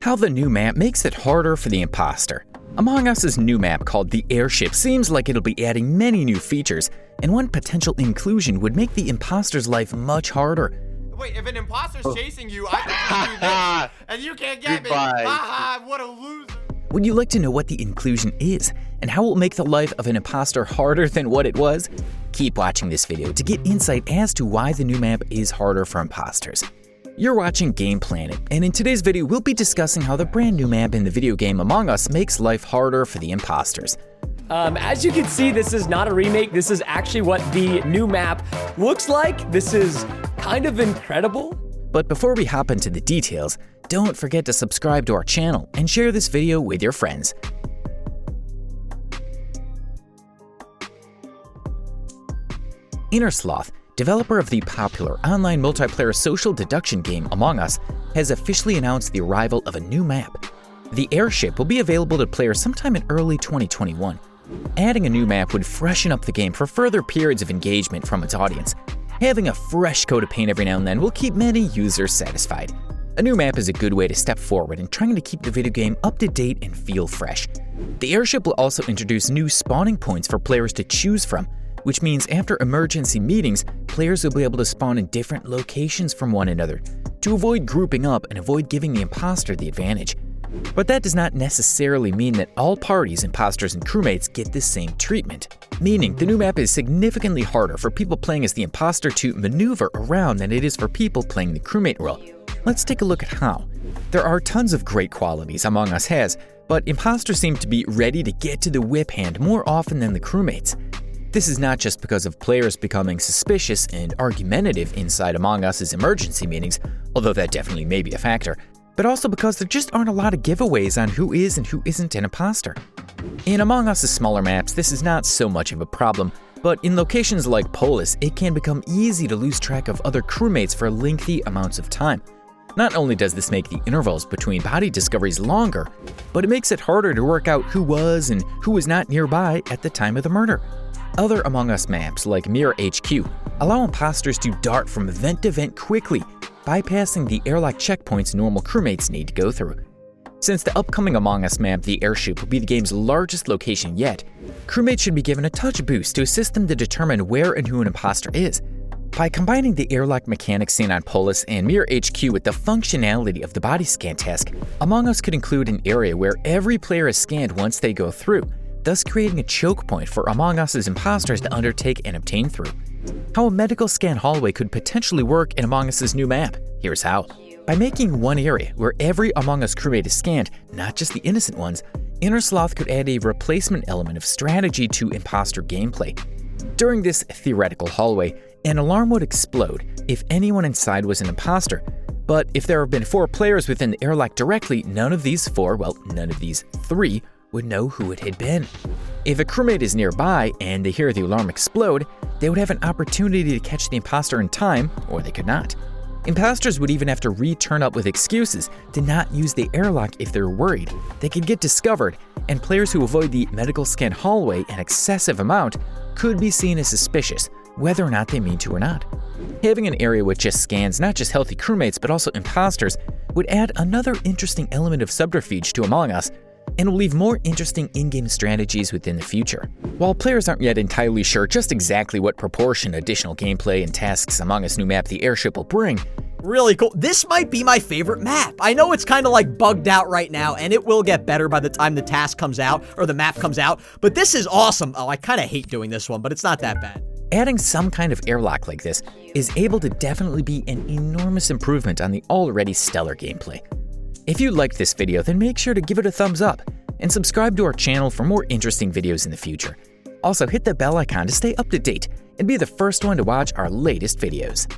How the new map makes it harder for the imposter. Among Us's new map called the Airship seems like it'll be adding many new features, and one potential inclusion would make the imposter's life much harder. Wait, if an imposter's chasing you, I can do this, and you can't get me. Haha, what a loser. Would you like to know what the inclusion is, and how it will make the life of an imposter harder than what it was? Keep watching this video to get insight as to why the new map is harder for imposters. You're watching Game Planet, and in today's video we'll be discussing how the brand new map in the video game Among Us makes life harder for the imposters. As you can see, this is not a remake. This is actually what the new map looks like. This is kind of incredible. But before we hop into the details, don't forget to subscribe to our channel and share this video with your friends. Innersloth, developer of the popular online multiplayer social deduction game Among Us, has officially announced the arrival of a new map. The Airship will be available to players sometime in early 2021. Adding a new map would freshen up the game for further periods of engagement from its audience. Having a fresh coat of paint every now and then will keep many users satisfied. A new map is a good way to step forward in trying to keep the video game up to date and feel fresh. The Airship will also introduce new spawning points for players to choose from, which means after emergency meetings, players will be able to spawn in different locations from one another to avoid grouping up and avoid giving the imposter the advantage. But that does not necessarily mean that all parties, imposters, and crewmates get the same treatment, meaning the new map is significantly harder for people playing as the imposter to maneuver around than it is for people playing the Crewmate World. Let's take a look at how. There are tons of great qualities Among Us has, but imposters seem to be ready to get to the whip hand more often than the crewmates. This is not just because of players becoming suspicious and argumentative inside Among Us's emergency meetings, although that definitely may be a factor, but also because there just aren't a lot of giveaways on who is and who isn't an imposter. In Among Us's smaller maps, this is not so much of a problem, but in locations like Polis, it can become easy to lose track of other crewmates for lengthy amounts of time. Not only does this make the intervals between body discoveries longer, but it makes it harder to work out who was and who was not nearby at the time of the murder. Other Among Us maps, like Mirror HQ, allow imposters to dart from event to event quickly, bypassing the airlock checkpoints normal crewmates need to go through. Since the upcoming Among Us map, the Airship, will be the game's largest location yet, crewmates should be given a touch boost to assist them to determine where and who an imposter is. By combining the airlock mechanics seen on Polis and Mirror HQ with the functionality of the body scan task, Among Us could include an area where every player is scanned once they go through, thus creating a choke point for Among Us's imposters to undertake and obtain through. How a medical scan hallway could potentially work in Among Us's new map. Here's how. By making one area where every Among Us crewmate is scanned, not just the innocent ones, Innersloth could add a replacement element of strategy to imposter gameplay. During this theoretical hallway, an alarm would explode if anyone inside was an imposter, but if there have been 4 players within the airlock directly, none of these 3 would know who it had been. If a crewmate is nearby and they hear the alarm explode, they would have an opportunity to catch the imposter in time, or they could not. Imposters would even have to return up with excuses to not use the airlock if they're worried they could get discovered, and players who avoid the medical scan hallway an excessive amount could be seen as suspicious, whether or not they mean to or not. Having an area which just scans not just healthy crewmates but also imposters would add another interesting element of subterfuge to Among Us, and will leave more interesting in-game strategies within the future. While players aren't yet entirely sure just exactly what proportion additional gameplay and tasks Among Us new map the Airship will bring, really cool. This might be my favorite map. I know it's kind of like bugged out right now, and it will get better by the time the task comes out or the map comes out, but this is awesome. Oh, I kind of hate doing this one, but it's not that bad. Adding some kind of airlock like this is able to definitely be an enormous improvement on the already stellar gameplay. If you liked this video, then make sure to give it a thumbs up and subscribe to our channel for more interesting videos in the future. Also, hit the bell icon to stay up to date and be the first one to watch our latest videos.